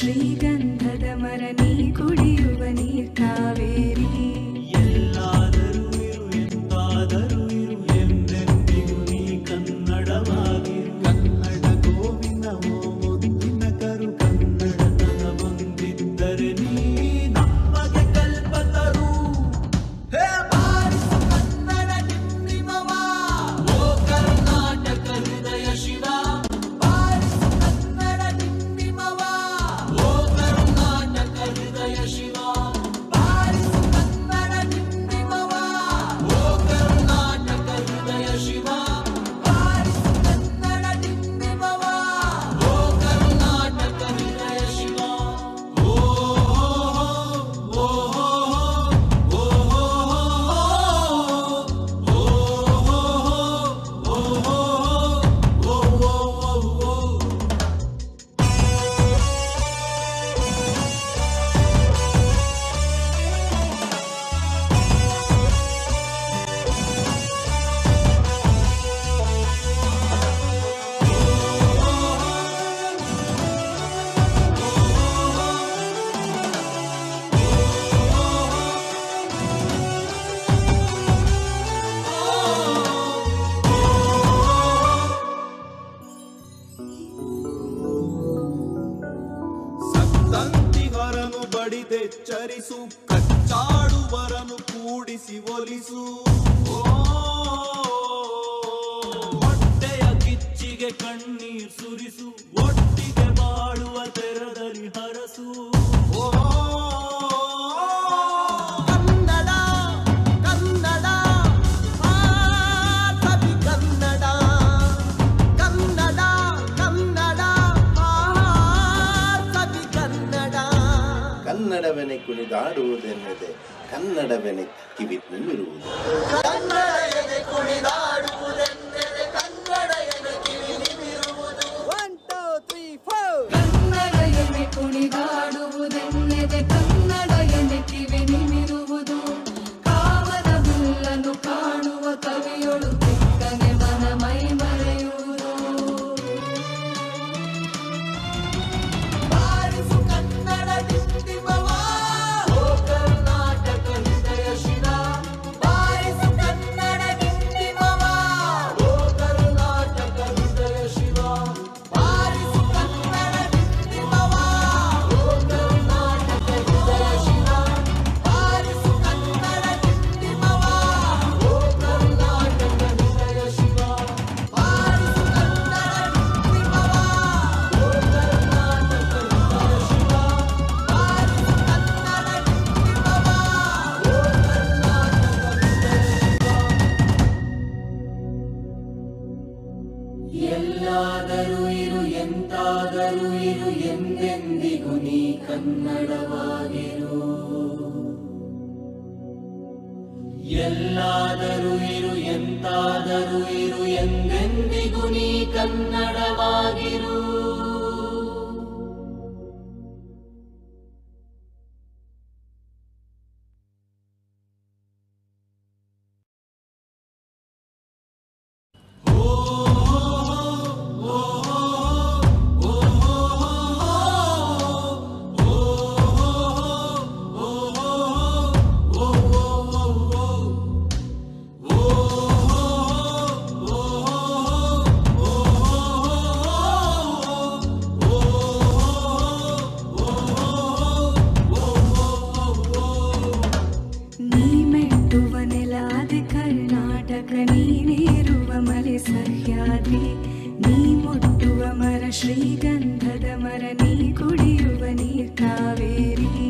ಶ್ರೀಗಂಧದ ಮರ ನೀ ಕುಡಿಯುವ ನೀರ್ ಕಾವೇರಿ. ಎಲ್ಲಾದರೂ ಇರು ಎಂತಾದರೂ ಇರು ಎಂದೆಂದಿಗೂ ನೀ ಕನ್ನಡವಾಗಿರು. ಕನ್ನಡ ಗೋವಿನವೋ ಮುದ್ದಿನ ಕರು ಕನ್ನಡತನ ಬಂದಿದ್ದರೆ ನೀ ನಮಗೆ ಕಲ್ಪತರು. ಹೇ ಬಾರಿಸು ಕನ್ನಡ ಡಿಂಡಿಮವ, ಓ ಕರ್ನಾಟಕ ಹೃದಯ ಶಿವ. ಬಾರಿಸು ಕನ್ನಡ ಡಿಂಡಿಮವ, ಓ ಕರ್ನಾಟಕ ಹೃದಯ ಶಿವ. ಬಾರಿಸು ಕನ್ನಡ ಡಿಂಡಿಮವ, ಓ ಕರ್ನಾಟಕ ಹೃದಯ ಶಿವ. ಬಾರಿಸು ಕನ್ನಡ ಡಿಂಡಿಮವ, ಓ ಕರ್ನಾಟಕ ಹೃದಯ ಶಿವ. ಓ ಓ ಓ ಸಂತಂತಿಗರನು ಬಡಿದೆಚ್ಚರಿಸು, ಕಚ್ಚಾಡುವರನು ಕೂಡಿಸಿ ಒಲಿಸು. ಹೊಟ್ಟೆಯ ಕಿಚ್ಚಿಗೆ ಕಣ್ಣೀರ್ ಸುರಿಸು, ಒಟ್ಟಿಗೆ ಬಾಳುವ ತೆರದಲ್ಲಿ ಹರಸು. ಕನ್ನಡ ಕನ್ನಡ ಸವಿ ಕನ್ನಡ, ಕನ್ನಡ ಕನ್ನಡ ಸವಿ ಕನ್ನಡ. ಕನ್ನಡವೆನೆ ಕುಣಿದಾಡುವುದೆನ್ನದೆ ಕನ್ನಡವೆನೆ ಕಿವಿ ನಿಮಿರುವುದು. ಕನ್ನಡ ಎದೆ ಕುಣಿದಾಡುವುದೆಂದರೆ ಕನ್ನಡ ಎದೆ ಕಿವಿ ನಿಮಿರುವುದು. 1 2 3 4 ಕನ್ನಡ ಎನೆ ಕುಣಿದಾಡುವುದೆನ್ನದೆ ಕನ್ನಡ ಎನೆ ಕಿವಿ ನಿಮಿರುವುದು. ಕಾಮದ ಹುಲ್ಲನ್ನು ಕಾಣುವ ಕವಿಯೊಳು ಬೆಕ್ಕನೆ ಮನ ಮೈ ಮರೆಯುವುದು. ಬಾರಿಸು ಕನ್ನಡ ಡಿಂಡಿಮವ, ಓ ಕರ್ನಾಟಕ ಹೃದಯ ಶಿವ. ಬಾರಿಸು ಕನ್ನಡ ಡಿಂಡಿಮವ, ಓ ಕರ್ನಾಟಕ ಹೃದಯ ಶಿವ. ಬಾರಿಸು ಕನ್ನಡ ಡಿಂಡಿಮವ, ಓ ಕರ್ನಾಟಕ ಹೃದಯ ಶಿವ. ಬಾರಿಸು ಕನ್ನಡ ಡಿಂಡಿಮವ, ಓ ಕರ್ನಾಟಕ ಹೃದಯ ಶಿವ. ಬಾರಿಸು ಕನ್ನಡ ಡಿಂಡಿಮವ, ಓ ಕರ್ನಾಟಕ ಹೃದಯ ಶಿವ. ಬಾರಿಸು ಕನ್ನಡ ಡಿಂಡಿಮವ, ಓ ಕರ್ನಾಟಕ ಹೃದಯ ಶಿವ. ಎಲ್ಲಾದರೂ ಇರು ಎಂತಾದರೂ ಇರು ಎಂದೆಂದಿಗೂ ನೀ ಕನ್ನಡವಾಗಿರು. ಎಲ್ಲಾದರೂ ಇರು ಎಂತಾದರೂ ಇರು ಎಂದೆಂದಿಗೂ ನೀ ಕನ್ನಡವಾಗಿರು. ನೀ ಮೆಟ್ಟುವ ನೆಲಾದೆ ಕರ್ನಾಟಕ, ನೀನಿರುವ ಮಲೆ ಸಹ್ಯಾದ್ರಿ. ನೀ ಮುಟ್ಟುವ ಮರ ಶ್ರೀಗಂಧದ ಮರ ನೀ ಕುಡಿಯುವ ನೀರ್ ಕಾವೇರಿ.